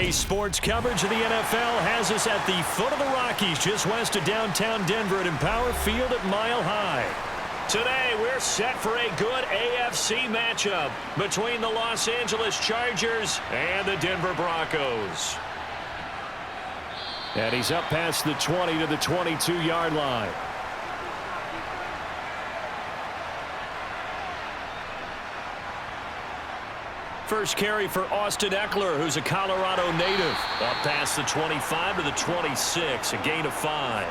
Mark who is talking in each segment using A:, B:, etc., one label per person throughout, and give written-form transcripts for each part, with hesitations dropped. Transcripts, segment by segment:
A: Today's sports coverage of the NFL has us at the foot of the Rockies, just west of downtown Denver at Empower Field at Mile High. Today, we're set for a good AFC matchup between the Los Angeles Chargers and the Denver Broncos. And he's up past the 20 to the 22-yard line. First carry for Austin Eckler, who's a Colorado native. Up past the 25 to the 26, a gain of 5.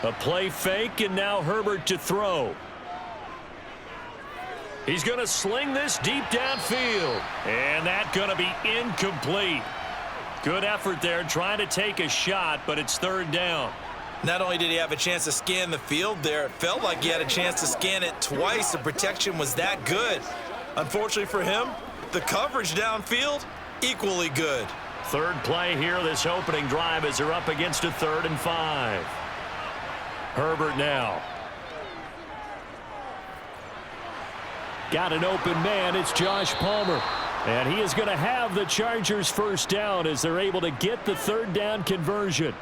A: A play fake, and now Herbert to throw. He's going to sling this deep downfield, and that's going to be incomplete. Good effort there trying to take a shot, but it's third down.
B: Not only did he have a chance to scan the field there, it felt like he had a chance to scan it twice. The protection was that good. Unfortunately for him, the coverage downfield, equally good.
A: Third play here, this opening drive, as they're up against a 3rd and 5. Herbert now. Got an open man. It's Josh Palmer. And he is going to have the Chargers first down as they're able to get the third down conversion.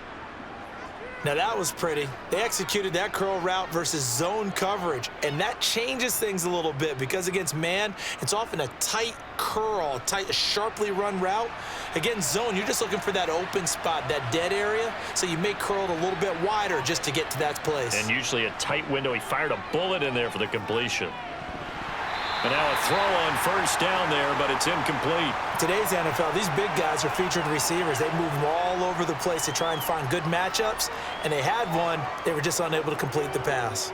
B: Now that was pretty. They executed that curl route versus zone coverage, and that changes things a little bit because against man, it's often a tight curl, tight, sharply run route. Against zone, you're just looking for that open spot, that dead area, so you may curl it a little bit wider just to get to that place.
A: And usually a tight window. He fired a bullet in there for the completion. And now a throw on first down there, but it's incomplete.
B: Today's NFL, these big guys are featured receivers. They move them all over the place to try and find good matchups, and they had one. They were just unable to complete the pass.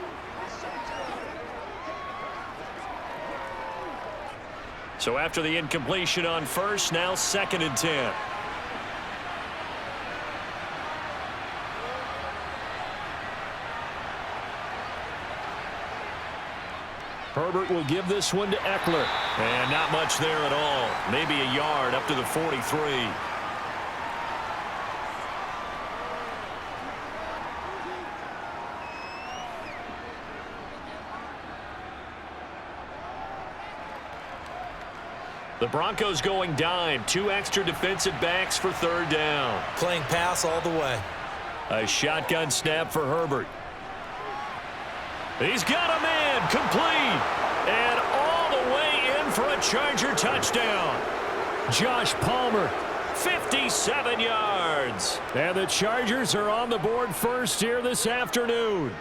A: So after the incompletion on first, now 2nd and 10. Herbert will give this one to Eckler. And not much there at all. Maybe a yard up to the 43. The Broncos going dime. 2 extra defensive backs for third down.
B: Playing pass all the way.
A: A shotgun snap for Herbert. He's got a man, complete, and all the way in for a Charger touchdown. Josh Palmer, 57 yards. And the Chargers are on the board first here this afternoon.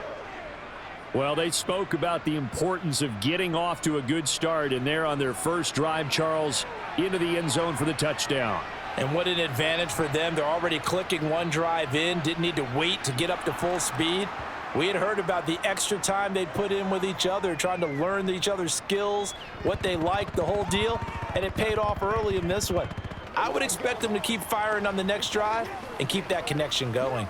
A: Well, they spoke about the importance of getting off to a good start, and they're on their first drive, Charles, into the end zone for the touchdown.
B: And what an advantage for them. They're already clicking one drive in, didn't need to wait to get up to full speed. We had heard about the extra time they'd put in with each other, trying to learn each other's skills, what they liked, the whole deal, and it paid off early in this one. I would expect them to keep firing on the next drive and keep that connection going.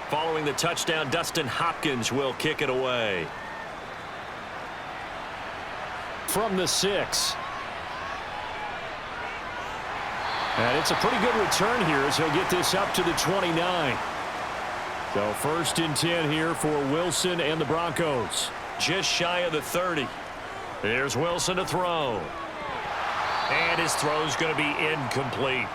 A: Following the touchdown, Dustin Hopkins will kick it away. From the 6. And it's a pretty good return here as he'll get this up to the 29. So 1st and 10 here for Wilson and the Broncos. Just shy of the 30. Here's Wilson to throw. And his throw's going to be incomplete.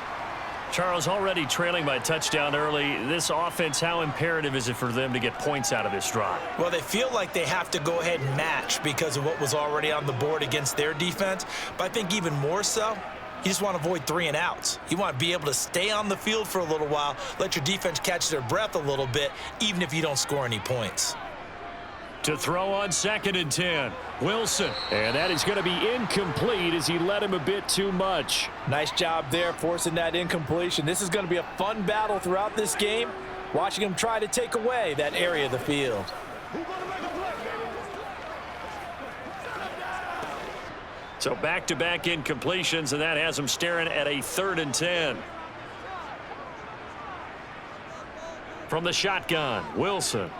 A: Charles, already trailing by a touchdown early. This offense, how imperative is it for them to get points out of this drive?
B: Well, they feel like they have to go ahead and match because of what was already on the board against their defense. But I think even more so, you just want to avoid 3 and outs. You want to be able to stay on the field for a little while, let your defense catch their breath a little bit, even if you don't score any points.
A: To throw on 2nd and 10. Wilson. And that is going to be incomplete as he led him a bit too much.
B: Nice job there forcing that incompletion. This is going to be a fun battle throughout this game. Watching him try to take away that area of the field.
A: So back-to-back incompletions, and that has him staring at a 3rd and 10. From the shotgun, Wilson.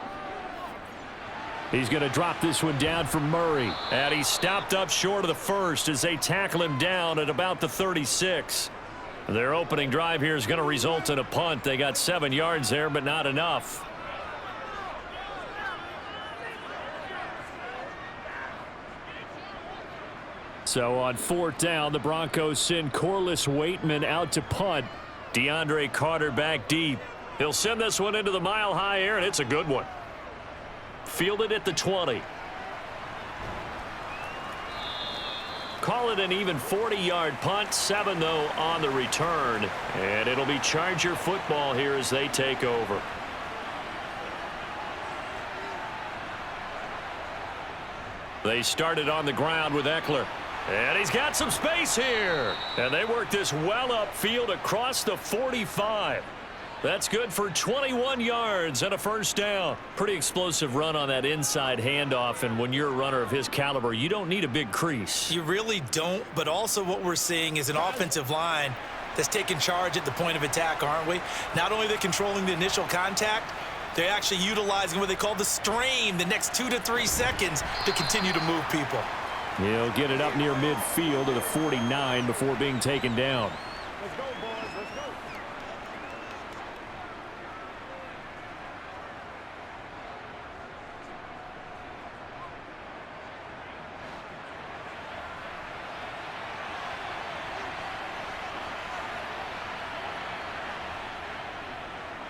A: He's going to drop this one down for Murray. And he's stopped up short of the first as they tackle him down at about the 36. Their opening drive here is going to result in a punt. They got 7 yards there, but not enough. So on 4th down, the Broncos send Corliss Waitman out to punt. DeAndre Carter back deep. He'll send this one into the mile-high air, and it's a good one. Fielded at the 20. Call it an even 40-yard punt. 7, though, on the return. And it'll be Charger football here as they take over. They started on the ground with Eckler. And he's got some space here. And they work this well upfield across the 45. That's good for 21 yards and a first down. Pretty explosive run on that inside handoff, and when you're a runner of his caliber, you don't need a big crease.
B: You really don't, but also what we're seeing is an offensive line that's taking charge at the point of attack, aren't we? Not only are they controlling the initial contact, they're actually utilizing what they call the strain the next 2 to 3 seconds to continue to move people.
A: He'll get it up near midfield to the 49 before being taken down.
C: Let's go, boys. Let's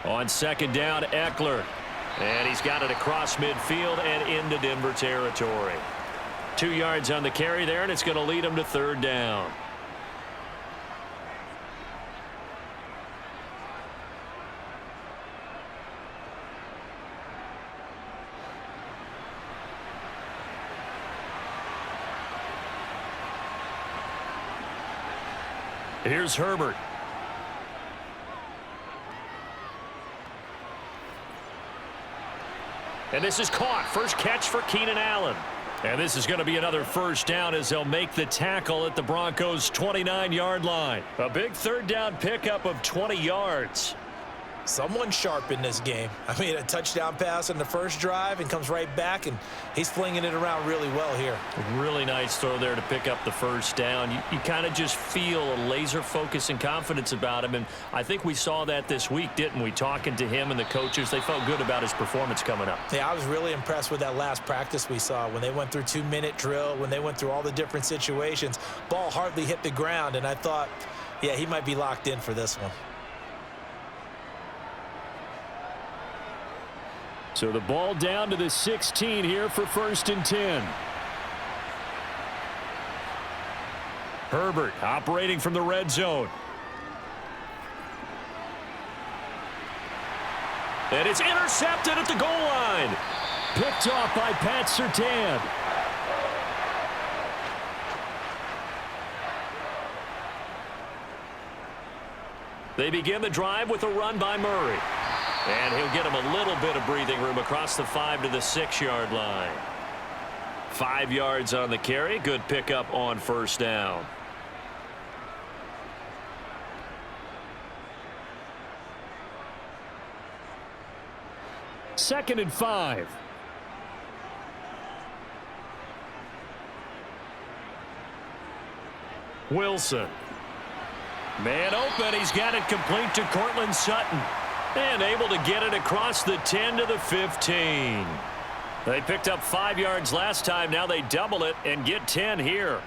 C: go.
A: On 2nd down, Eckler. And he's got it across midfield and into Denver territory. 2 yards on the carry there, and it's going to lead him to 3rd down. Here's Herbert. And this is caught. First catch for Keenan Allen. And this is going to be another first down as they'll make the tackle at the Broncos' 29-yard line. A big 3rd down pickup of 20 yards.
B: Someone sharp in this game. I mean, a touchdown pass in the first drive and comes right back, and he's flinging it around really well here.
A: Really nice throw there to pick up the first down. You kind of just feel a laser focus and confidence about him, and I think we saw that this week, didn't we? Talking to him and the coaches, they felt good about his performance coming up.
B: Yeah, I was really impressed with that last practice we saw when they went through 2-minute drill, when they went through all the different situations. Ball hardly hit the ground, and I thought, yeah, he might be locked in for this one.
A: So the ball down to the 16 here for 1st and 10. Herbert operating from the red zone. And it's intercepted at the goal line. Picked off by Pat Surtain. They begin the drive with a run by Murray. And he'll get him a little bit of breathing room across the 5 to the 6-yard line. 5 yards on the carry. Good pickup on first down. Second and 5. Wilson. Man open. He's got it complete to Cortland Sutton. And able to get it across the 10 to the 15. They picked up 5 yards last time. Now they double it and get 10 here.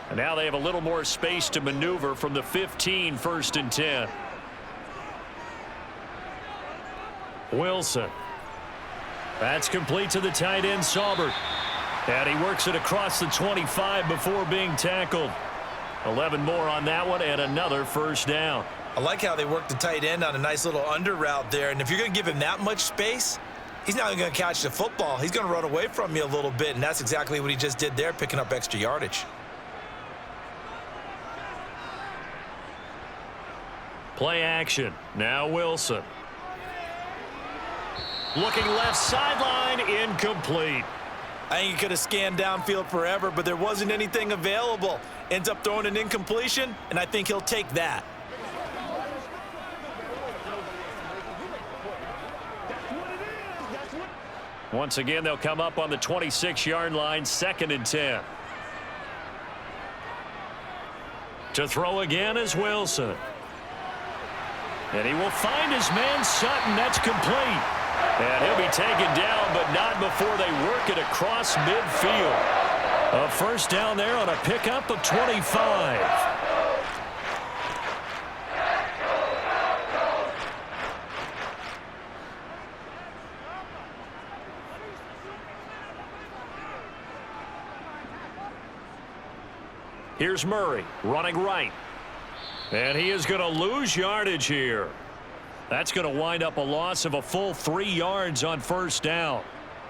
A: And now they have a little more space to maneuver from the 15, 1st and 10. Wilson. That's complete to the tight end, Saubert. And he works it across the 25 before being tackled. 11 more on that one and another first down.
B: I like how they work the tight end on a nice little under route there. And if you're going to give him that much space, he's not going to catch the football. He's going to run away from you a little bit, and that's exactly what he just did there, picking up extra yardage.
A: Play action. Now Wilson. Looking left sideline, incomplete.
B: I think he could have scanned downfield forever, but there wasn't anything available. Ends up throwing an incompletion, and I think he'll take that.
A: Once again, they'll come up on the 26-yard line, 2nd and 10. To throw again is Wilson. And he will find his man Sutton. That's complete. And he'll be taken down, but not before they work it across midfield. A first down there on a pickup of 25. Here's Murray running right. And he is going to lose yardage here. That's going to wind up a loss of a full 3 yards on first down.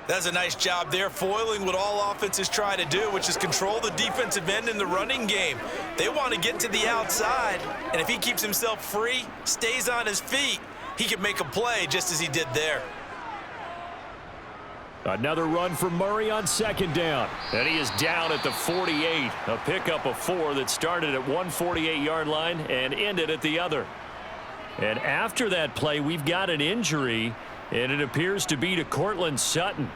B: That's a nice job there, foiling what all offenses try to do, which is control the defensive end in the running game. They want to get to the outside, and if he keeps himself free, stays on his feet, he can make a play just as he did there.
A: Another run for Murray on 2nd down. And he is down at the 48. A pickup of 4 that started at one 48-yard line and ended at the other. And after that play, we've got an injury, and it appears to be to Courtland Sutton.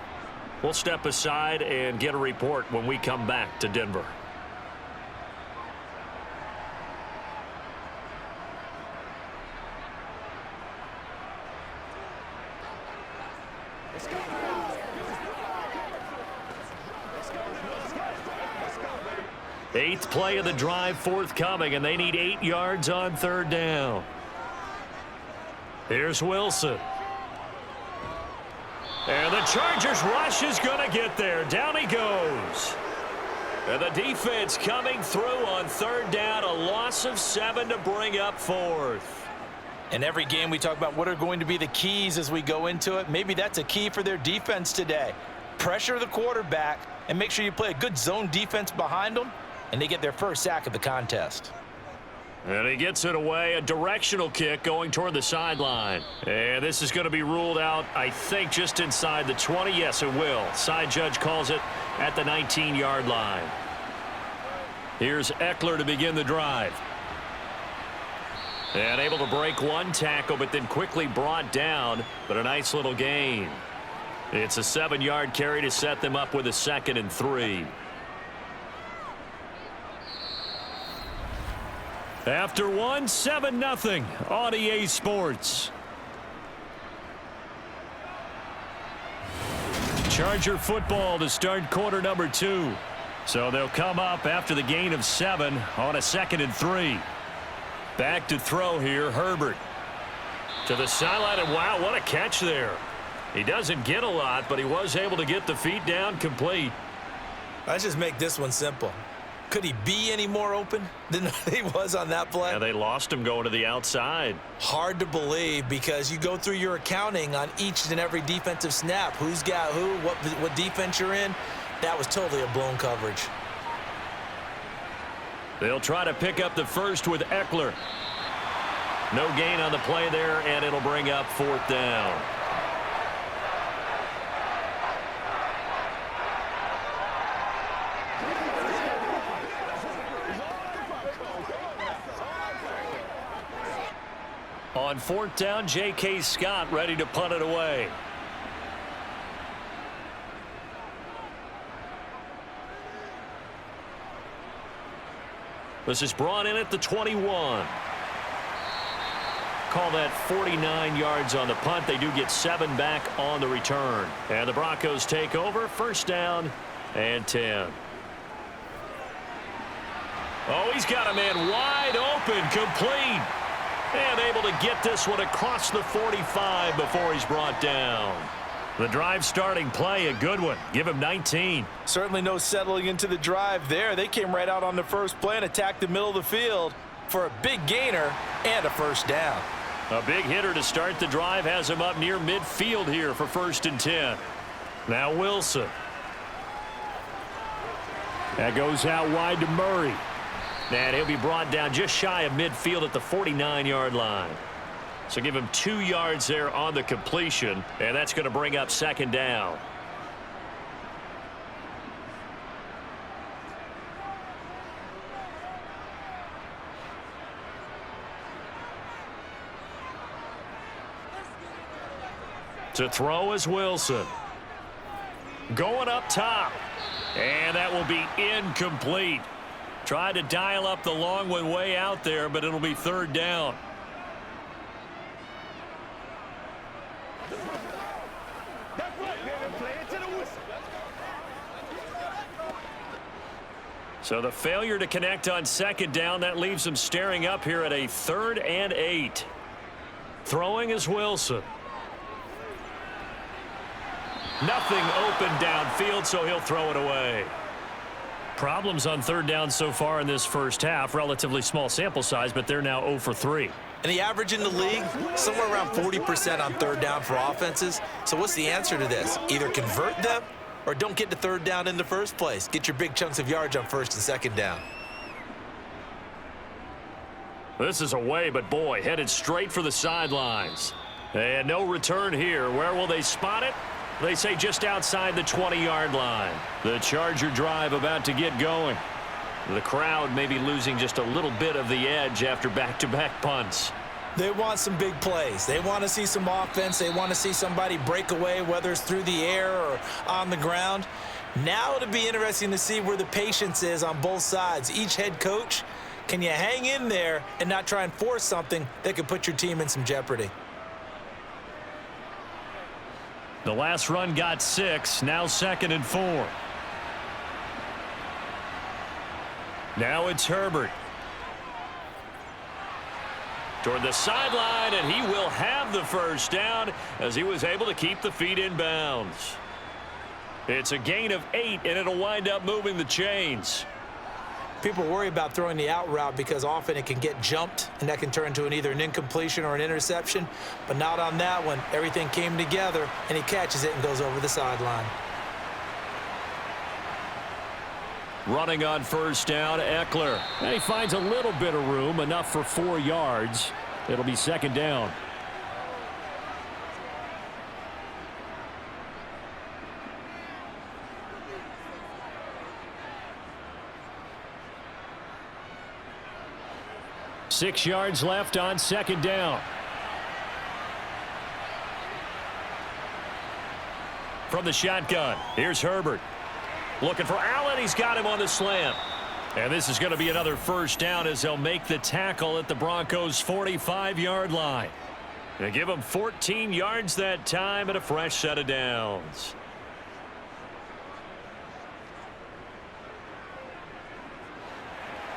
A: We'll step aside and get a report when we come back to Denver. Eighth play of the drive forthcoming, and they need 8 yards on 3rd down. Here's Wilson. And the Chargers rush is going to get there. Down he goes. And the defense coming through on 3rd down. A loss of 7 to bring up 4th.
B: In every game we talk about what are going to be the keys as we go into it. Maybe that's a key for their defense today. Pressure the quarterback and make sure you play a good zone defense behind them, and they get their first sack of the contest.
A: And he gets it away. A directional kick going toward the sideline. And this is going to be ruled out, I think, just inside the 20. Yes, it will. Side judge calls it at the 19-yard line. Here's Eckler to begin the drive. And able to break one tackle, but then quickly brought down. But a nice little gain. It's a 7-yard carry to set them up with a 2nd and 3. After one, 7-0 on EA Sports. Charger football to start quarter number 2. So they'll come up after the gain of 7 on a 2nd and 3. Back to throw here, Herbert. To the sideline, and wow, what a catch there. He doesn't get a lot, but he was able to get the feet down complete.
B: Let's just make this one simple. Could he be any more open than he was on that play?
A: Yeah, they lost him going to the outside.
B: Hard to believe because you go through your accounting on each and every defensive snap. Who's got who, what defense you're in. That was totally a blown coverage.
A: They'll try to pick up the first with Eckler. No gain on the play there, and it'll bring up 4th down. On 4th down, J.K. Scott ready to punt it away. This is brought in at the 21. Call that 49 yards on the punt. They do get 7 back on the return. And the Broncos take over. 1st down and 10. Oh, he's got a man wide open, complete. And able to get this one across the 45 before he's brought down. The drive starting play, a good one. Give him 19.
B: Certainly no settling into the drive there. They came right out on the first play and attacked the middle of the field. for a big gainer and a first down.
A: A big hitter to start the drive has him up near midfield here for 1st and 10. Now Wilson. That goes out wide to Murray. And he'll be brought down just shy of midfield at the 49-yard line. So give him 2 yards there on the completion, and that's going to bring up 2nd down. To throw is Wilson. Going up top. And that will be incomplete. Tried to dial up the long one way out there, but it'll be 3rd down.
C: That's right, man. Play it to the whistle.
A: So the failure to connect on 2nd down, that leaves them staring up here at a 3rd and 8. Throwing is Wilson. Nothing open downfield, so he'll throw it away. Problems on 3rd down so far in this first half. Relatively small sample size, but they're now 0 for 3.
B: And the average in the league, somewhere around 40% on 3rd down for offenses. So what's the answer to this? Either convert them or don't get to 3rd down in the first place. Get your big chunks of yards on 1st and 2nd down.
A: This is away, but boy, headed straight for the sidelines. And no return here. Where will they spot it? They say just outside the 20-yard line. The Charger drive about to get going. The crowd may be losing just a little bit of the edge after back-to-back punts.
B: They want some big plays. They want to see some offense. They want to see somebody break away, whether it's through the air or on the ground. Now it'll be interesting to see where the patience is on both sides. Each head coach, can you hang in there and not try and force something that could put your team in some jeopardy?
A: The last run got 6, now 2nd and 4. Now it's Herbert. Toward the sideline, and he will have the first down as he was able to keep the feet in bounds. It's a gain of 8, and it'll wind up moving the chains.
B: People worry about throwing the out route because often it can get jumped, and that can turn into either an incompletion or an interception. But not on that one. Everything came together, and he catches it and goes over the sideline.
A: Running on 1st down, Eckler. And he finds a little bit of room, enough for 4 yards. It'll be 2nd down. Six yards left on 2nd down. From the shotgun, here's Herbert. Looking for Allen. He's got him on the slant. And this is going to be another first down as they'll make the tackle at the Broncos' 45-yard line. They give them 14 yards that time and a fresh set of downs.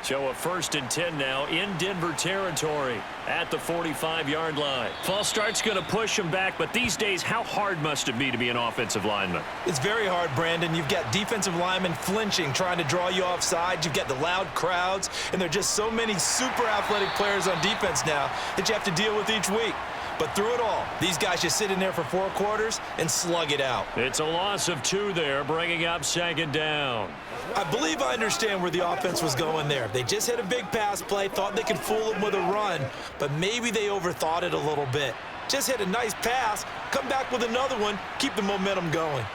A: So a 1st and 10 now in Denver territory at the 45-yard line. False start's going to push him back, but these days, how hard must it be to be an offensive lineman?
B: It's very hard, Brandon. You've got defensive linemen flinching, trying to draw you off sides. You've got the loud crowds, and there are just so many super athletic players on defense now that you have to deal with each week. But through it all, these guys just sit in there for 4 quarters and slug it out.
A: It's a loss of 2 there, bringing up 2nd down.
B: I believe I understand where the offense was going there. They just hit a big pass play, thought they could fool them with a run, but maybe they overthought it a little bit. Just hit a nice pass, come back with another one, keep the momentum going.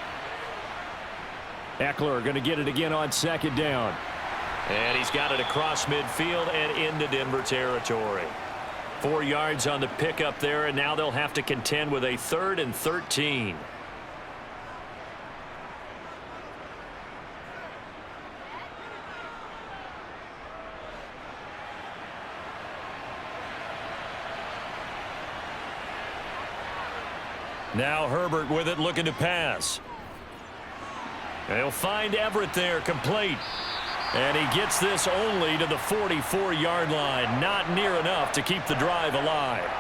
A: Eckler going to get it again on 2nd down. And he's got it across midfield and into Denver territory. 4 yards on the pickup there, and now they'll have to contend with a 3rd and 13. Now Herbert with it, looking to pass. They'll find Everett there, complete. And he gets this only to the 44-yard line. Not near enough to keep the drive alive.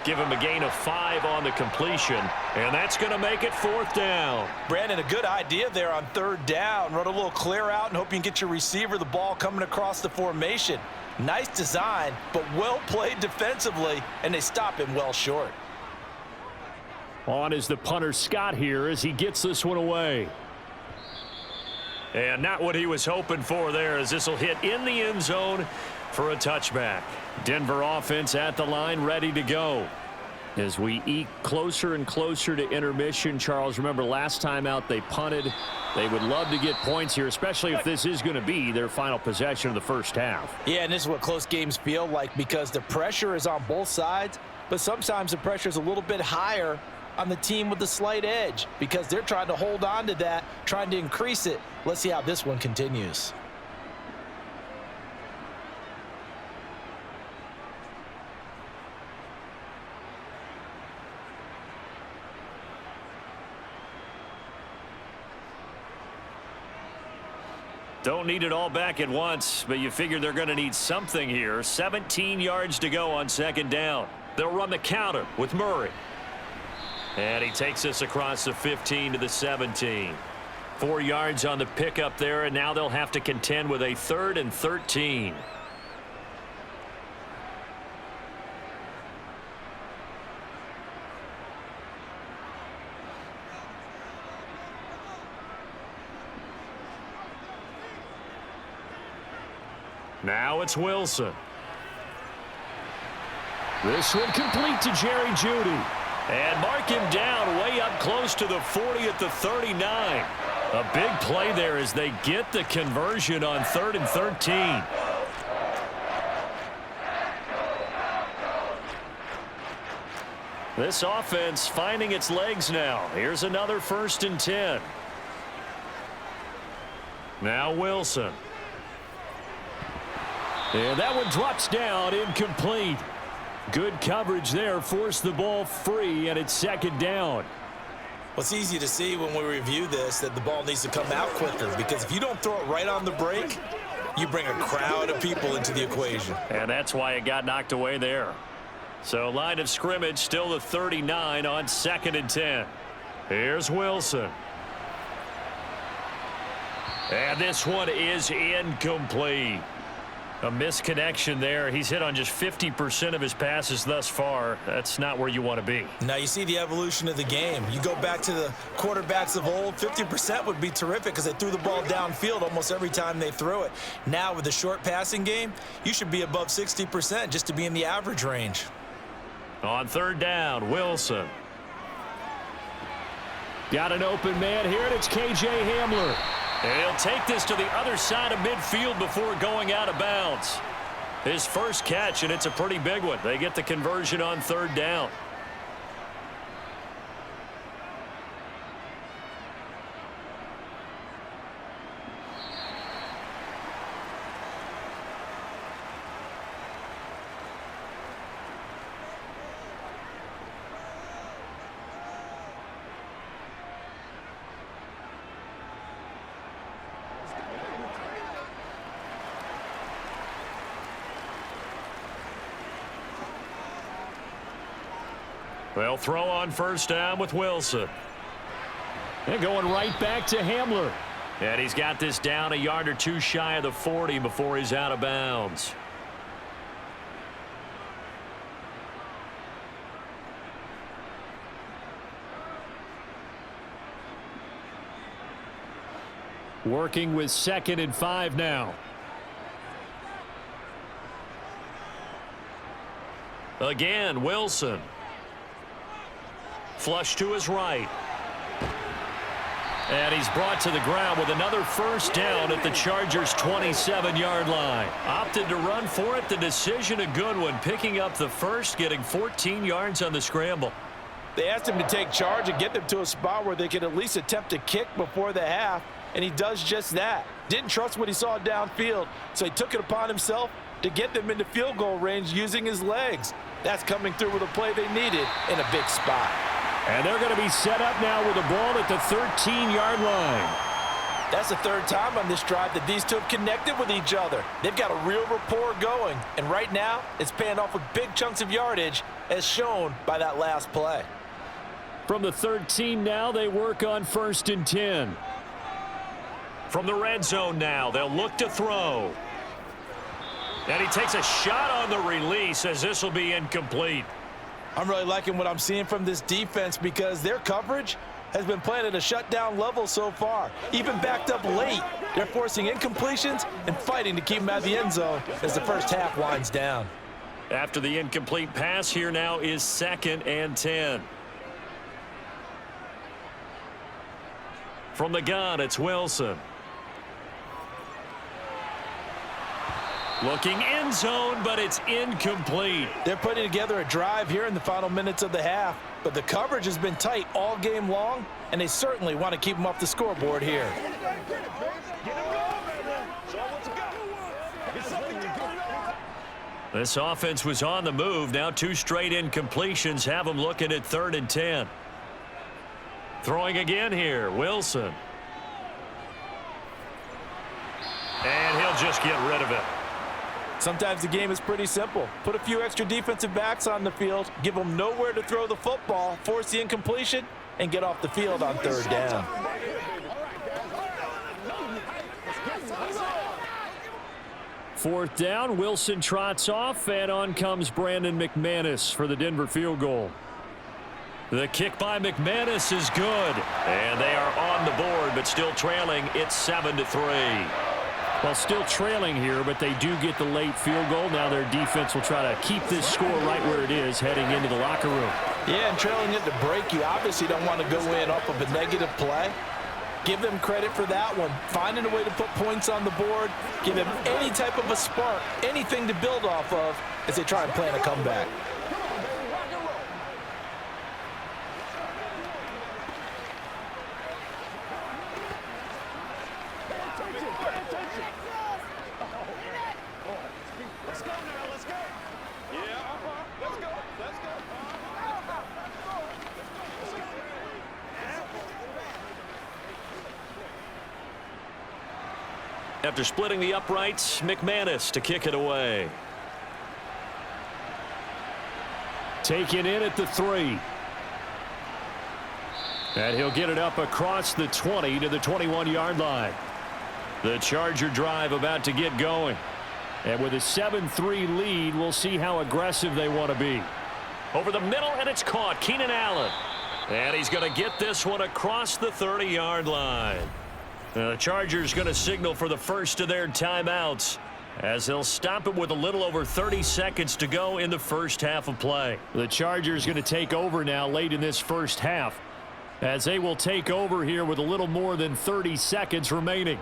A: Give him a gain of 5 on the completion, and that's going to make it 4th down.
B: Brandon, a good idea there on 3rd down. Run a little clear out and hope you can get your receiver the ball coming across the formation. Nice design, but well played defensively, and they stop him well short.
A: On is the punter Scott here as he gets this one away. And not what he was hoping for there, as this will hit in the end zone for a touchback. Denver offense at the line, ready to go. As we eke closer and closer to intermission, Charles, remember last time out they punted. They would love to get points here, especially if this is going to be their final possession of the first half.
B: Yeah, and this is what close games feel like, because the pressure is on both sides, but sometimes the pressure is a little bit higher on the team with the slight edge because they're trying to hold on to that, trying to increase it. Let's see how this one continues.
A: Don't need it all back at once, but you figure they're going to need something here. 17 yards to go on 2nd down. They'll run the counter with Murray. And he takes us across the 15 to the 17. 4 yards on the pickup there, and now they'll have to contend with a 3rd and 13. Now it's Wilson. This one complete to Jerry Jeudy. And mark him down way up close to the 40 at the 39. A big play there as they get the conversion on 3rd and 13. This offense finding its legs now. Here's another 1st and 10. Now Wilson. And that one drops down, incomplete. Good coverage there, forced the ball free, and it's 2nd down.
B: Well, it's easy to see when we review this that the ball needs to come out quicker, because if you don't throw it right on the break, you bring a crowd of people into the equation.
A: And that's why it got knocked away there. So line of scrimmage still the 39 on 2nd and 10. Here's Wilson. And this one is incomplete. A misconnection there. He's hit on just 50% of his passes thus far. That's not where you want to be.
B: Now you see the evolution of the game. You go back to the quarterbacks of old, 50% would be terrific because they threw the ball downfield almost every time they threw it. Now with the short passing game, you should be above 60% just to be in the average range.
A: On 3rd down, Wilson. Got an open man here, and it's K.J. Hamler. And he'll take this to the other side of midfield before going out of bounds. His first catch, and it's a pretty big one. They get the conversion on 3rd down. They'll throw on 1st down with Wilson. And going right back to Hamler. And he's got this down a yard or two shy of the 40 before he's out of bounds. Working with 2nd and 5 now. Again, Wilson. Flush to his right. And he's brought to the ground with another 1st down at the Chargers' 27-yard line. Opted to run for it. The decision a good one. Picking up the first, getting 14 yards on the scramble.
B: They asked him to take charge and get them to a spot where they could at least attempt a kick before the half, and he does just that. Didn't trust what he saw downfield, so he took it upon himself to get them into field goal range using his legs. That's coming through with a play they needed in a big spot.
A: And they're going to be set up now with the ball at the 13-yard line.
B: That's the third time on this drive that these two have connected with each other. They've got a real rapport going, and right now it's paying off with big chunks of yardage as shown by that last play.
A: From the 13 now, they work on 1st and 10. From the red zone now, they'll look to throw. And he takes a shot on the release as this will be incomplete.
B: I'm really liking what I'm seeing from this defense because their coverage has been playing at a shutdown level so far. Even backed up late, they're forcing incompletions and fighting to keep them out of the end zone as the first half winds down.
A: After the incomplete pass, here now is 2nd and 10. From the gun, it's Wilson. Looking end zone, but it's incomplete.
B: They're putting together a drive here in the final minutes of the half, but the coverage has been tight all game long, and they certainly want to keep them off the scoreboard here.
A: This offense was on the move. Now 2 straight incompletions have them looking at 3rd and 10. Throwing again here, Wilson. And he'll just get rid of it.
B: Sometimes the game is pretty simple. Put a few extra defensive backs on the field, give them nowhere to throw the football, force the incompletion, and get off the field on 3rd down.
A: Fourth down, Wilson trots off, and on comes Brandon McManus for the Denver field goal. The kick by McManus is good, and they are on the board, but still trailing. It's 7-3. Well, still trailing here, but they do get the late field goal. Now their defense will try to keep this score right where it is heading into the locker room.
B: Yeah, and trailing it to break, you obviously don't want to go in off of a negative play. Give them credit for that one. Finding a way to put points on the board, give them any type of a spark, anything to build off of as they try and plan a comeback.
A: After splitting the uprights, McManus to kick it away. Taken in at the 3. And he'll get it up across the 20 to the 21-yard line. The Charger drive about to get going. And with a 7-3 lead, we'll see how aggressive they want to be. Over the middle, and it's caught. Keenan Allen. And he's going to get this one across the 30-yard line. The Chargers going to signal for the first of their timeouts as they'll stop it with a little over 30 seconds to go in the first half of play. The Chargers going to take over now late in this first half as they will take over here with a little more than 30 seconds remaining.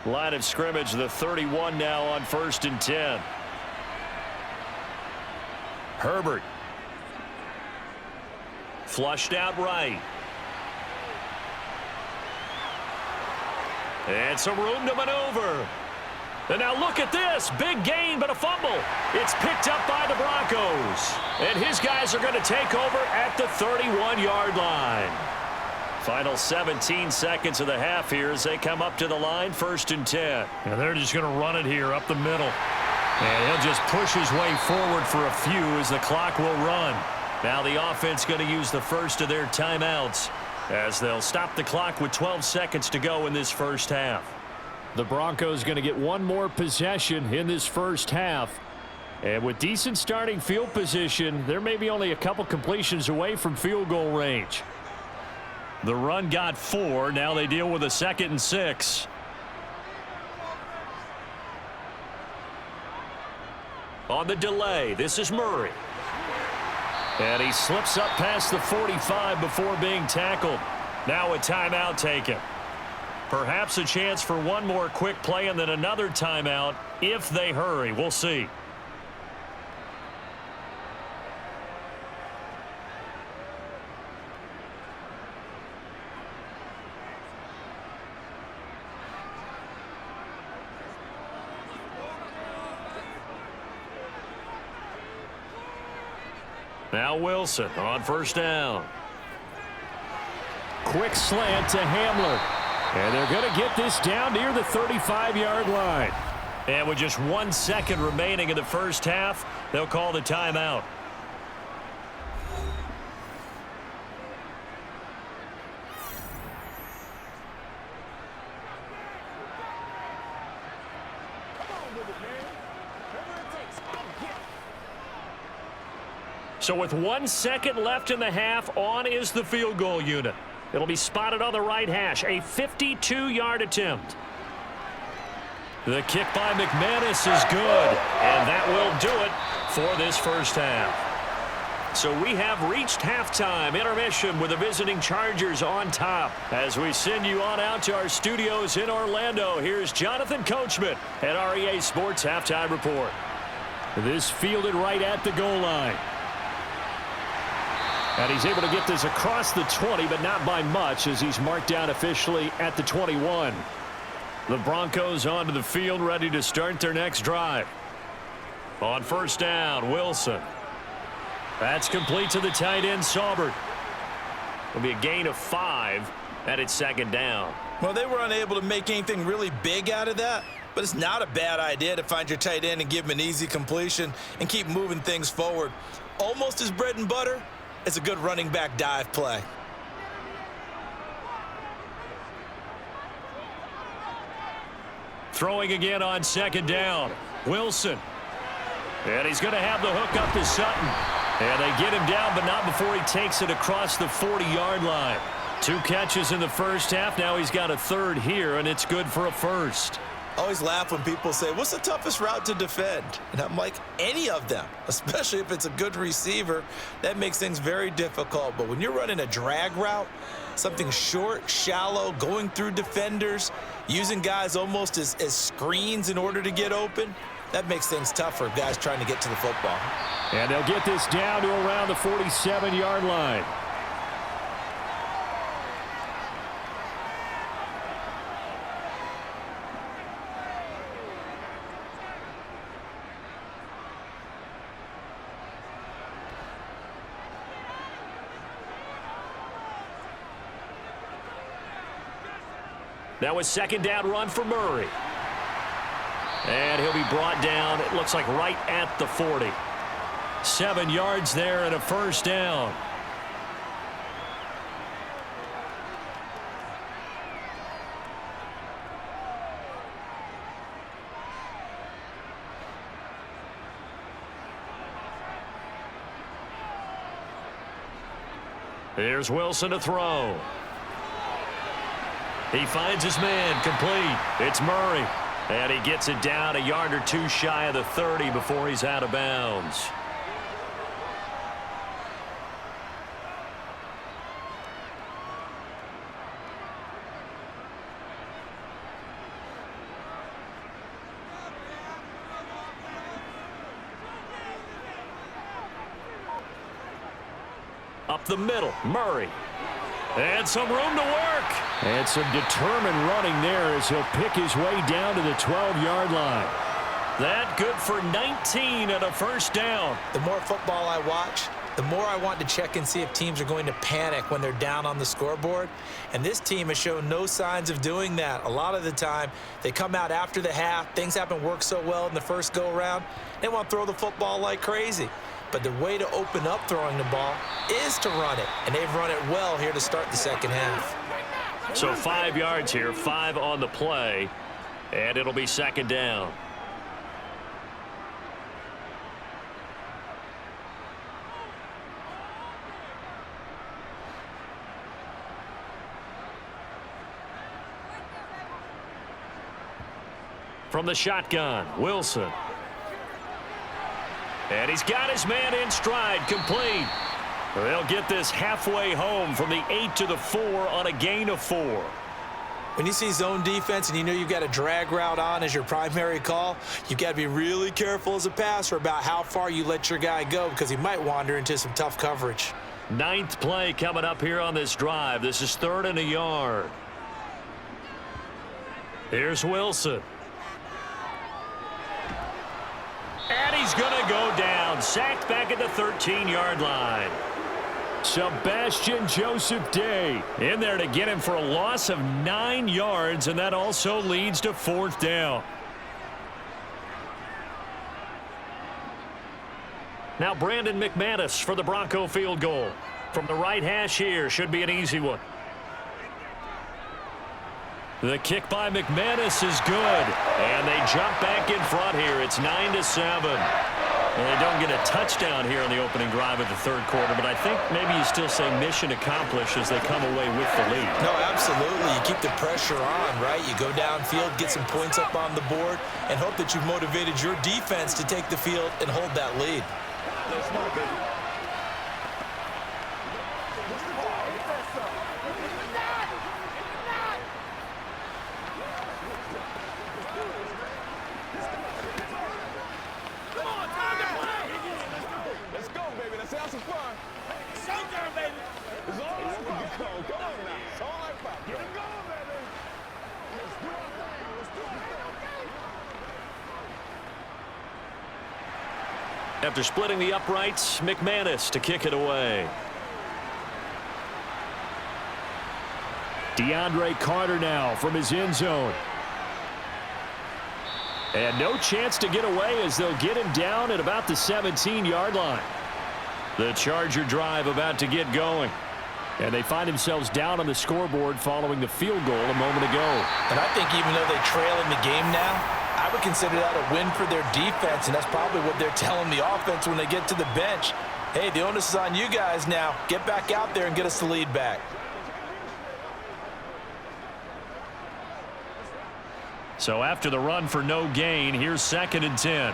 A: Line of scrimmage, the 31 now on 1st and 10. Herbert. Flushed out right. And some room to maneuver. And now look at this. Big gain, but a fumble. It's picked up by the Broncos. And his guys are going to take over at the 31-yard line. Final 17 seconds of the half here as they come up to the line, 1st and 10. And they're just going to run it here up the middle. And he'll just push his way forward for a few as the clock will run. Now the offense going to use the first of their timeouts as they'll stop the clock with 12 seconds to go in this first half. The Broncos going to get one more possession in this first half. And with decent starting field position, they're maybe only a couple completions away from field goal range. The run got 4. Now they deal with a 2nd and 6. On the delay, this is Murray. And he slips up past the 45 before being tackled. Now a timeout taken. Perhaps a chance for one more quick play and then another timeout if they hurry. We'll see. Now Wilson on 1st down. quick slant to Hamler. And they're going to get this down near the 35-yard line. And with just 1 second remaining in the first half, they'll call the timeout. So with 1 second left in the half, on is the field goal unit. It'll be spotted on the right hash, a 52-yard attempt. The kick by McManus is good, and that will do it for this first half. So we have reached halftime intermission with the visiting Chargers on top. As we send you on out to our studios in Orlando, here's Jonathan Coachman at REA Sports Halftime Report. This fielded right at the goal line. And he's able to get this across the 20, but not by much, as he's marked down officially at the 21. The Broncos onto the field, ready to start their next drive. On first down, Wilson. That's complete to the tight end, Saubert. It'll be a gain of 5, and it's second down.
B: Well, they were unable to make anything really big out of that, but it's not a bad idea to find your tight end and give him an easy completion and keep moving things forward. Almost his bread and butter. It's a good running back dive play.
A: Throwing again on second down. Wilson. And he's going to have the hook up to Sutton. And they get him down, but not before he takes it across the 40-yard line. 2 catches in the first half. Now he's got a third here, and it's good for a first.
B: I always laugh when people say, what's the toughest route to defend? And I'm like, any of them, especially if it's a good receiver. That makes things very difficult. But when you're running a drag route, something short, shallow, going through defenders, using guys almost as screens in order to get open, that makes things tough for guys trying to get to the football.
A: And they'll get this down to around the 47-yard line. Now a second down run for Murray. And he'll be brought down, it looks like right at the 40. 7 yards there and a first down. Here's Wilson to throw. He finds his man, complete. It's Murray. And he gets it down a yard or 2 shy of the 30 before he's out of bounds. Up the middle, Murray. And some room to work. And some determined running there as he'll pick his way down to the 12-yard line. That good for 19 and a first down.
B: The more football I watch, the more I want to check and see if teams are going to panic when they're down on the scoreboard. And this team has shown no signs of doing that. A lot of the time, they come out after the half. Things haven't worked so well in the first go-around. They want to throw the football like crazy. But the way to open up throwing the ball is to run it. And they've run it well here to start the second half.
A: So 5 yards here, 5 on the play. And it'll be second down. From the shotgun, Wilson. And he's got his man in stride, complete. They'll get this halfway home from the 8 to the 4 on a gain of 4.
B: When you see zone defense and you know you've got a drag route on as your primary call, you've got to be really careful as a passer about how far you let your guy go because he might wander into some tough coverage.
A: 9th play coming up here on this drive. This is 3rd and a yard. Here's Wilson. And he's going to go down, sacked back at the 13-yard line. Sebastian Joseph Day in there to get him for a loss of 9 yards, and that also leads to 4th down. Now Brandon McManus for the Bronco field goal. From the right hash here, should be an easy one. The kick by McManus is good, and they jump back in front here. It's 9-7. And they don't get a touchdown here on the opening drive of the 3rd quarter, but I think maybe you still say mission accomplished as they come away with the lead.
B: No, absolutely. You keep the pressure on, right? You go downfield, get some points up on the board, and hope that you've motivated your defense to take the field and hold that lead.
C: Let's go, baby. Let's go, baby. Let's have some fun. Showtime, baby. It's all right. Come on now. It's all right, Pop. Get it going, baby. Let's do our thing. Let's do our thing.
A: After splitting the uprights, McManus to kick it away. DeAndre Carter now from his end zone. And no chance to get away as they'll get him down at about the 17-yard line. The Charger drive about to get going. And they find themselves down on the scoreboard following the field goal a moment ago.
B: And I think even though they trail in the game now, I would consider that a win for their defense, and that's probably what they're telling the offense when they get to the bench. Hey, the onus is on you guys now. Get back out there and get us the lead back.
A: So after the run for no gain, here's 2nd and 10.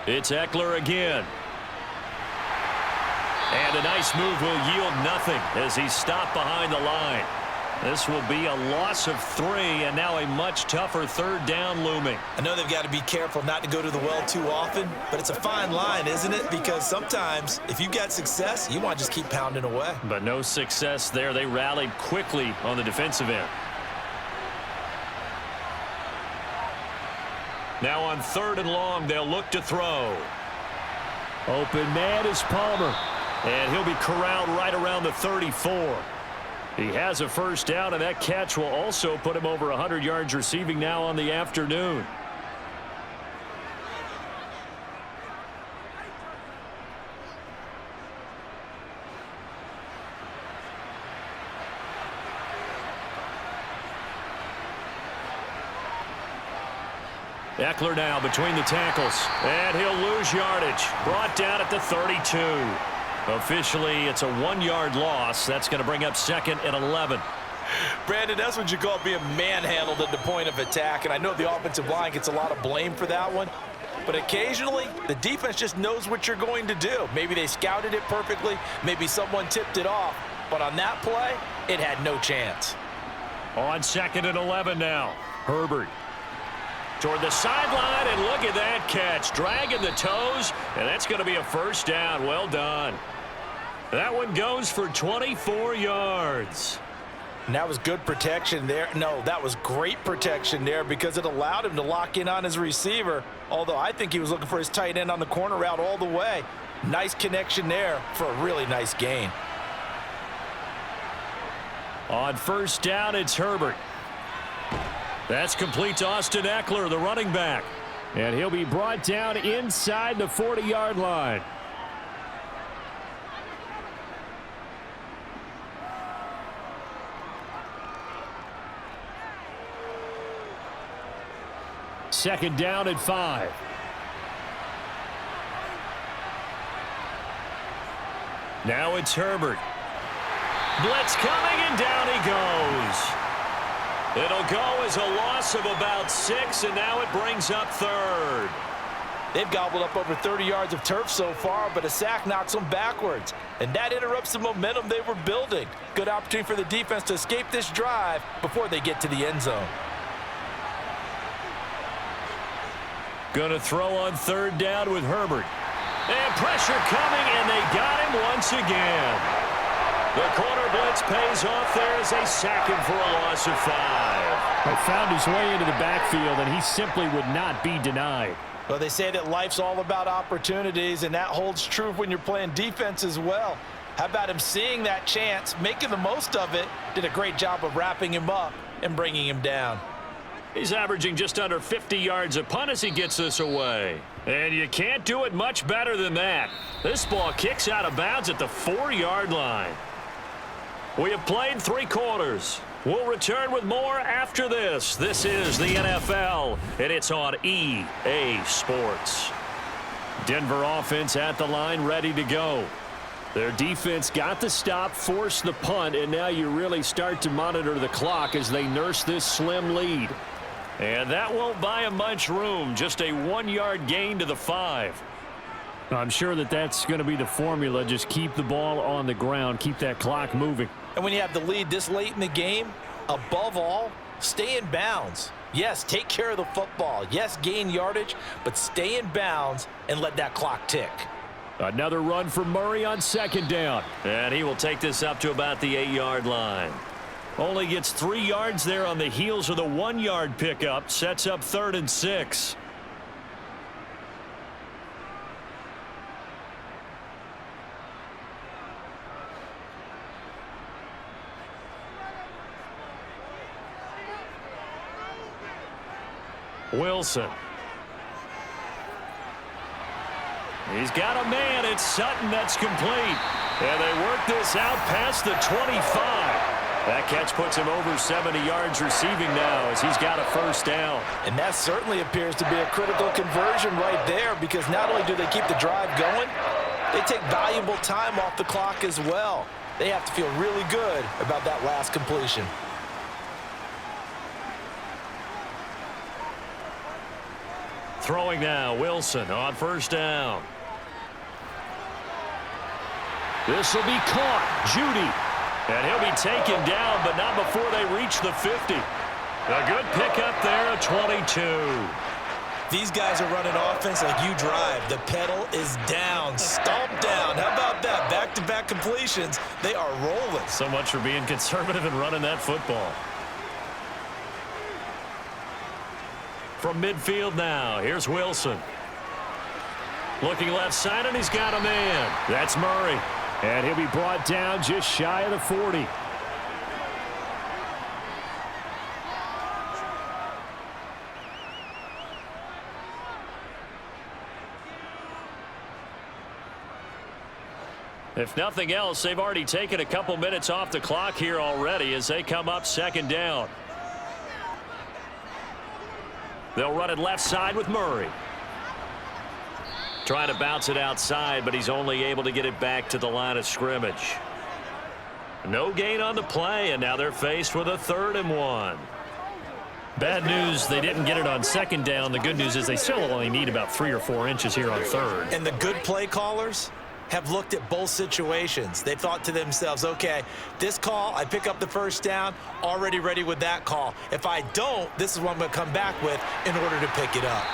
A: It's Eckler again. And a nice move will yield nothing as he's stopped behind the line. This will be a loss of 3, and now a much tougher 3rd down looming.
B: I know they've got to be careful not to go to the well too often, but it's a fine line, isn't it? Because sometimes if you've got success, you want to just keep pounding away.
A: But no success there. They rallied quickly on the defensive end. Now on 3rd and long, they'll look to throw. Open man is Palmer. And he'll be corralled right around the 34. He has a 1st down, and that catch will also put him over 100 yards receiving now on the afternoon. Eckler now between the tackles, and he'll lose yardage. Brought down at the 32. Officially, it's a 1-yard loss. That's going to bring up 2nd and 11.
B: Brandon, that's what you call being manhandled at the point of attack, and I know the offensive line gets a lot of blame for that one, but occasionally the defense just knows what you're going to do. Maybe they scouted it perfectly, maybe someone tipped it off, but on that play, it had no chance.
A: On 2nd and 11 now, Herbert toward the sideline, and look at that catch, dragging the toes, and that's going to be a 1st down. Well done. That one goes for 24 yards.
B: And that was good protection there. No, that was great protection there because it allowed him to lock in on his receiver, although I think he was looking for his tight end on the corner route all the way. Nice connection there for a really nice gain.
A: On 1st down, it's Herbert. That's complete to Austin Eckler, the running back. And he'll be brought down inside the 40-yard line. Second down at 5. Now it's Herbert. Blitz coming, and down he goes. It'll go as a loss of about 6, and now it brings up 3rd.
B: They've gobbled up over 30 yards of turf so far, but a sack knocks them backwards, and that interrupts the momentum they were building. Good opportunity for the defense to escape this drive before they get to the end zone.
A: Going to throw on 3rd down with Herbert. And pressure coming, and they got him once again. The corner blitz pays off there as they sack him for a loss of 5. Found his way into the backfield, and he simply would not be denied.
B: Well, they say that life's all about opportunities, and that holds true when you're playing defense as well. How about him seeing that chance, making the most of it, did a great job of wrapping him up and bringing him down.
A: He's averaging just under 50 yards a punt as he gets this away. And you can't do it much better than that. This ball kicks out of bounds at the 4-yard line. We have played 3 quarters. We'll return with more after this. This is the NFL, and it's on EA Sports. Denver offense at the line, ready to go. Their defense got the stop, forced the punt, and now you really start to monitor the clock as they nurse this slim lead. And that won't buy them much room, just a 1-yard gain to the 5. I'm sure that that's going to be the formula. Just keep the ball on the ground, keep that clock moving.
B: And when you have the lead this late in the game, above all, stay in bounds. Yes, take care of the football. Yes, gain yardage, but stay in bounds and let that clock tick.
A: Another run for Murray on 2nd down. And he will take this up to about the 8-yard line. Only gets 3 yards there on the heels of the 1-yard pickup. Sets up 3rd and 6. Wilson. He's got a man. It's Sutton that's complete. And they work this out past the 25. That catch puts him over 70 yards receiving now as he's got a 1st down.
B: And that certainly appears to be a critical conversion right there, because not only do they keep the drive going, they take valuable time off the clock as well. They have to feel really good about that last completion.
A: Throwing now, Wilson on 1st down. This will be caught. Judy. And he'll be taken down, but not before they reach the 50. A good pickup there, a 22.
B: These guys are running offense like you drive. The pedal is down, stomp down. How about that? Back-to-back completions. They are rolling.
A: So much for being conservative and running that football. From midfield now, here's Wilson. Looking left side, and he's got a man. That's Murray. And he'll be brought down just shy of the 40. If nothing else, they've already taken a couple minutes off the clock here already as they come up 2nd down. They'll run it left side with Murray. Trying to bounce it outside, but he's only able to get it back to the line of scrimmage. No gain on the play, and now they're faced with a 3rd and 1. Bad news, they didn't get it on 2nd down. The good news is they still only need about 3 or 4 inches here on 3rd.
B: And the good play callers have looked at both situations. They thought to themselves, okay, this call, I pick up the 1st down, already ready with that call. If I don't, this is what I'm going to come back with in order to pick it up.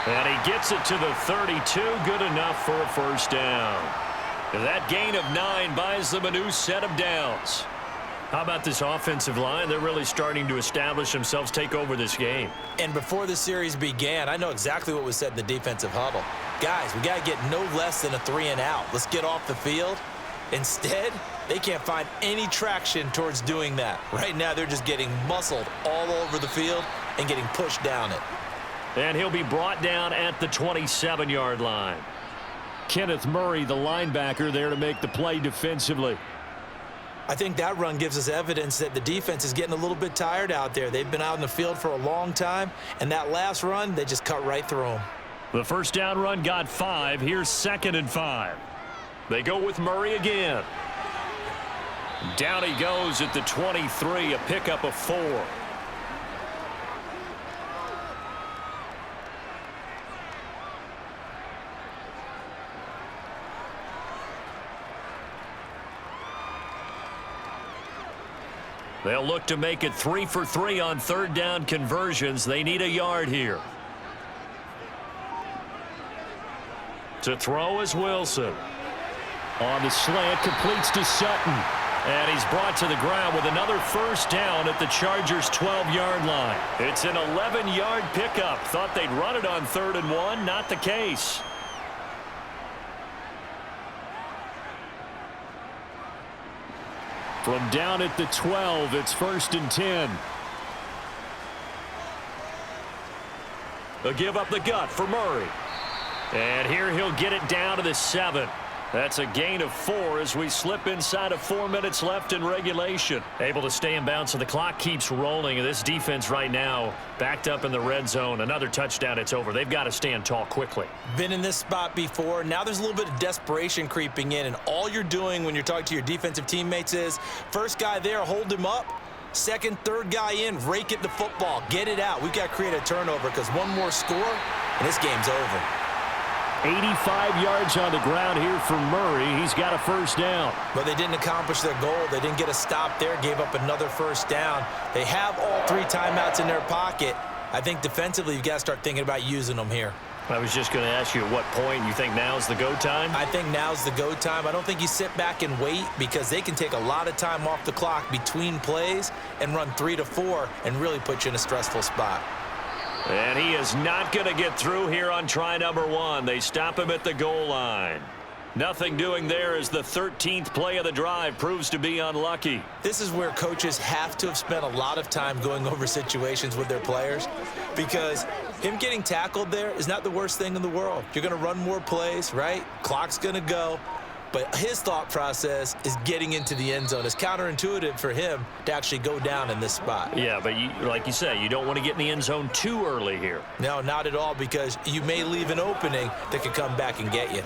A: And he gets it to the 32, good enough for a 1st down. That gain of 9 buys them a new set of downs. How about this offensive line? They're really starting to establish themselves, take over this game.
B: And before the series began, I know exactly what was said in the defensive huddle. Guys, we got to get no less than a 3 and out. Let's get off the field. Instead, they can't find any traction towards doing that. Right now, they're just getting muscled all over the field and getting pushed down it.
A: And he'll be brought down at the 27-yard line. Kenneth Murray, the linebacker, there to make the play defensively.
B: I think that run gives us evidence that the defense is getting a little bit tired out there. They've been out in the field for a long time, and that last run, they just cut right through them.
A: The 1st down run got 5. Here's 2nd and 5. They go with Murray again. Down he goes at the 23, a pickup of 4. They'll look to make it 3 for 3 on 3rd down conversions. They need a yard here. To throw is Wilson. On the slant, completes to Sutton. And he's brought to the ground with another first down at the Chargers' 12-yard line. It's an 11-yard pickup. Thought they'd run it on 3rd and 1. Not the case. From down at the 12, it's 1st and 10. A give up the gut for Murray. And here he'll get it down to the 7. That's a gain of 4 as we slip inside of 4 minutes left in regulation. Able to stay in bounds, so the clock keeps rolling. And this defense right now backed up in the red zone. Another touchdown, it's over. They've got to stand tall quickly.
B: Been in this spot before. Now there's a little bit of desperation creeping in. And all you're doing when you're talking to your defensive teammates is, first guy there, hold him up. Second, third guy in, rake it the football. Get it out. We've got to create a turnover because one more score, and this game's over.
A: 85 yards on the ground here for Murray. He's got a first down.
B: But they didn't accomplish their goal. They didn't get a stop there, gave up another first down. They have all 3 timeouts in their pocket. I think defensively you've got to start thinking about using them here.
A: I was just going to ask you at what point you think now's the go time?
B: I think now's the go time. I don't think you sit back and wait because they can take a lot of time off the clock between plays and run 3 to 4 and really put you in a stressful spot.
A: And he is not going to get through here on try number 1. They stop him at the goal line. Nothing doing there as the 13th play of the drive proves to be unlucky.
B: This is where coaches have to have spent a lot of time going over situations with their players because him getting tackled there is not the worst thing in the world. You're going to run more plays, right? Clock's going to go. But his thought process is getting into the end zone. It's counterintuitive for him to actually go down in this spot.
A: Yeah, but like you say, you don't want to get in the end zone too early here.
B: No, not at all, because you may leave an opening that could come back and get you.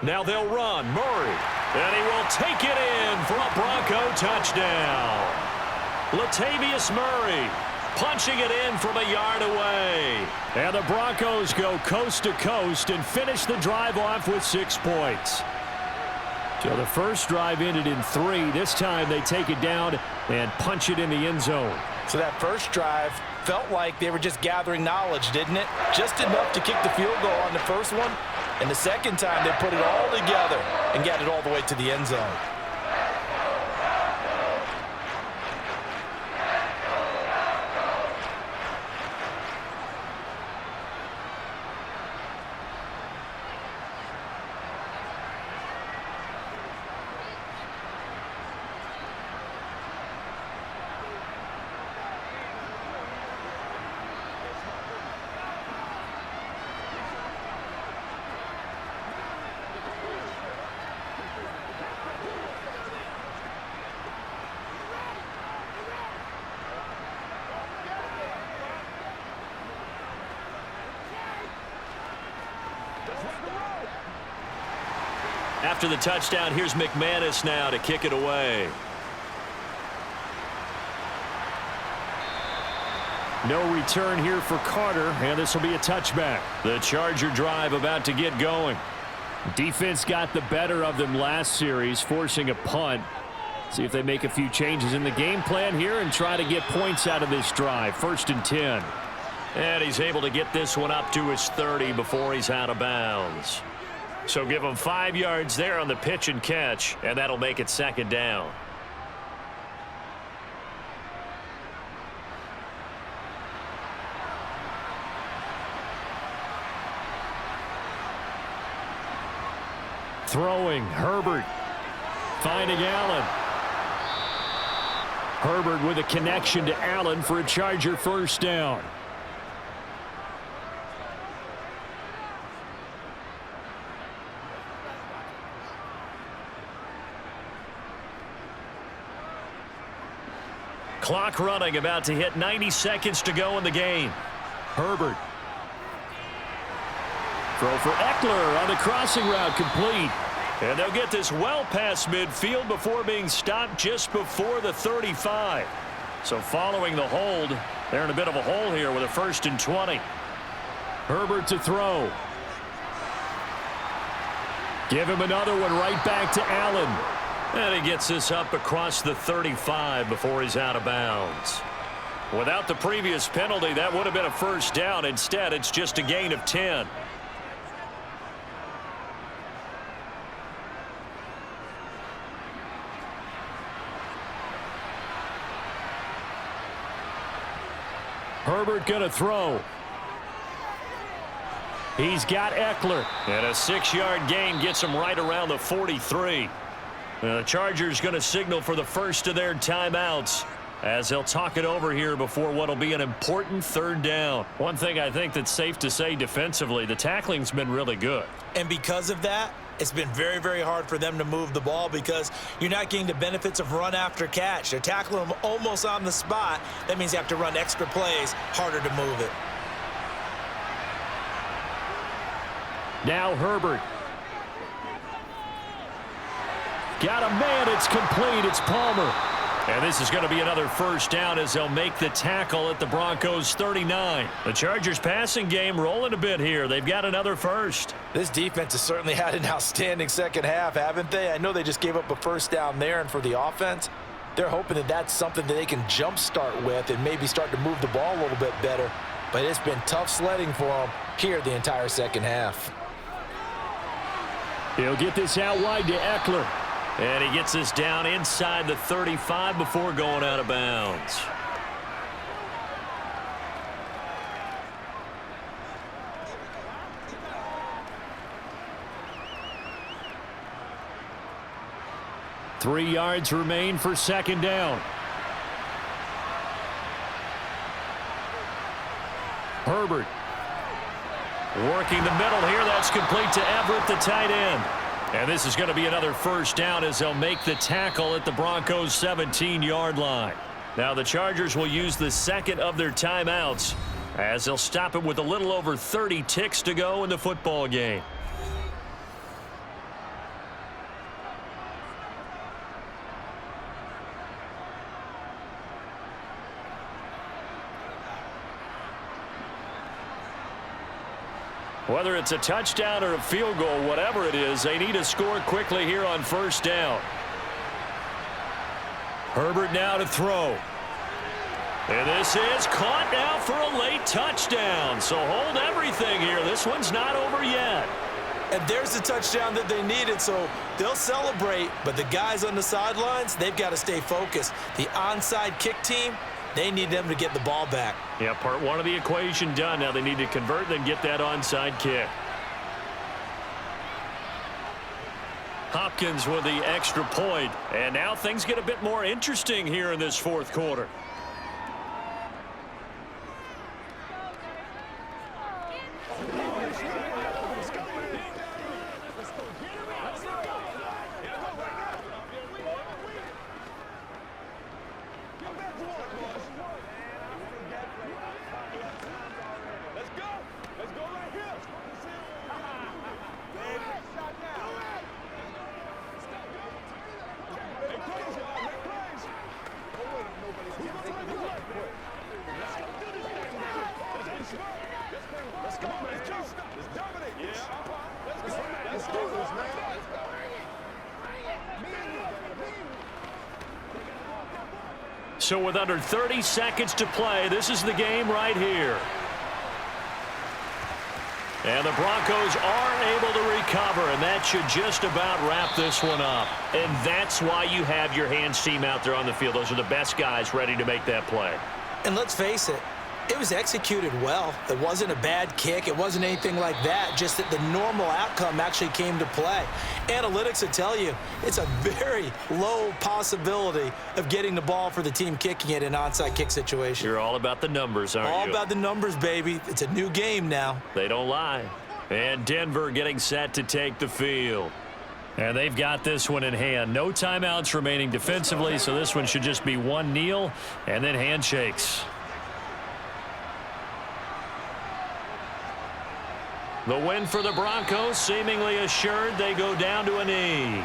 A: Now they'll run. Murray. And he will take it in for a Bronco touchdown. Latavius Murray punching it in from a yard away. And the Broncos go coast to coast and finish the drive off with 6 points. So the first drive ended in 3. This time they take it down and punch it in the end zone.
B: So that first drive felt like they were just gathering knowledge, didn't it? Just enough to kick the field goal on the first one. And the second time, they put it all together and got it all the way to the end zone.
A: After the touchdown, here's McManus now to kick it away. No return here for Carter, and this will be a touchback. The Charger drive about to get going. Defense got the better of them last series, forcing a punt. See if they make a few changes in the game plan here and try to get points out of this drive. 1st and 10. And he's able to get this one up to his 30 before he's out of bounds. So give him 5 yards there on the pitch and catch, and that'll make it 2nd down. Throwing, Herbert. Finding Allen. Herbert with a connection to Allen for a Charger first down. Clock running, about to hit 90 seconds to go in the game. Herbert. Throw for Eckler on the crossing route, complete. And they'll get this well past midfield before being stopped just before the 35. So following the hold, they're in a bit of a hole here with a 1st and 20. Herbert to throw. Give him another one right back to Allen. And he gets this up across the 35 before he's out of bounds. Without the previous penalty, that would have been a first down. Instead, it's just a gain of 10. Herbert going to throw. He's got Eckler. And a 6-yard gain gets him right around the 43. The Chargers going to signal for the first of their timeouts as they'll talk it over here before what will be an important third down. One thing I think that's safe to say defensively, the tackling's been really good.
B: And because of that, it's been very, very hard for them to move the ball because you're not getting the benefits of run after catch. They're tackling them almost on the spot. That means you have to run extra plays, harder to move it.
A: Now Herbert. Got a man. It's complete. It's Palmer. And this is going to be another first down as they'll make the tackle at the Broncos 39. The Chargers passing game rolling a bit here. They've got another first.
B: This defense has certainly had an outstanding second half, haven't they? I know they just gave up a first down there, and for the offense, they're hoping that that's something that they can jumpstart with and maybe start to move the ball a little bit better. But it's been tough sledding for them here the entire second half.
A: He'll get this out wide to Eckler. And he gets this down inside the 35 before going out of bounds. Three yards remain for second down. Herbert working the middle here. That's complete to Everett, the tight end. And this is going to be another first down as they'll make the tackle at the Broncos' 17-yard line. Now the Chargers will use the second of their timeouts as they'll stop it with a little over 30 ticks to go in the football game. Whether it's a touchdown or a field goal, whatever it is, they need to score quickly here on first down. Herbert now to throw. And this is caught now for a late touchdown. So hold everything here. This one's not over yet.
B: And there's the touchdown that they needed, so they'll celebrate. But the guys on the sidelines, they've got to stay focused. The onside kick team, they need them to get the ball back.
A: Yeah, part one of the equation done. Now they need to convert and get that onside kick. Hopkins with the extra point. And now things get a bit more interesting here in this fourth quarter. So with under 30 seconds to play, this is the game right here. And the Broncos are able to recover, and that should just about wrap this one up. And that's why you have your hands team out there on the field. Those are the best guys ready to make that play.
B: And let's face it, it was executed well. It wasn't a bad kick. It wasn't anything like that, just that the normal outcome actually came to play. Analytics will tell you it's a very low possibility of getting the ball for the team kicking it in an onside kick situation.
A: You're all about the numbers, aren't you?
B: All about the numbers, baby. It's a new game now.
A: They don't lie. And Denver getting set to take the field. And they've got this one in hand. No timeouts remaining defensively, so this one should just be one kneel and then handshakes. The win for the Broncos seemingly assured. They go down to a knee.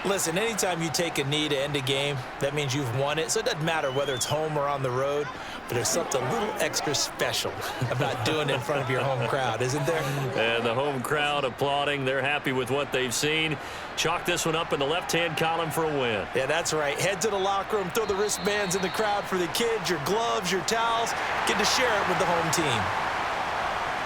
B: Listen, anytime you take a knee to end a game, that means you've won it. So it doesn't matter whether it's home or on the road, but there's something a little extra special about doing it in front of your home crowd, isn't there?
A: And the home crowd applauding. They're happy with what they've seen. Chalk this one up in the left-hand column for a win.
B: Yeah, that's right. Head to the locker room, throw the wristbands in the crowd for the kids, your gloves, your towels. Get to share it with the home team.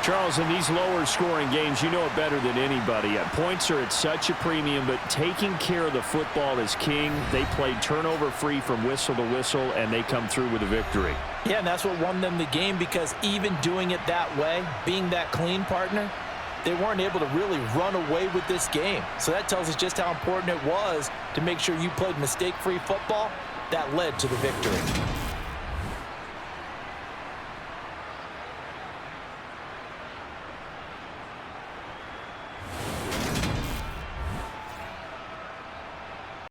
A: Charles, in these lower-scoring games, you know it better than anybody. Points are at such a premium, but taking care of the football is king. They played turnover-free from whistle to whistle, and they come through with a victory.
B: Yeah, and that's what won them the game, because even doing it that way, being that clean partner, they weren't able to really run away with this game. So that tells us just how important it was to make sure you played mistake-free football. That led to the victory.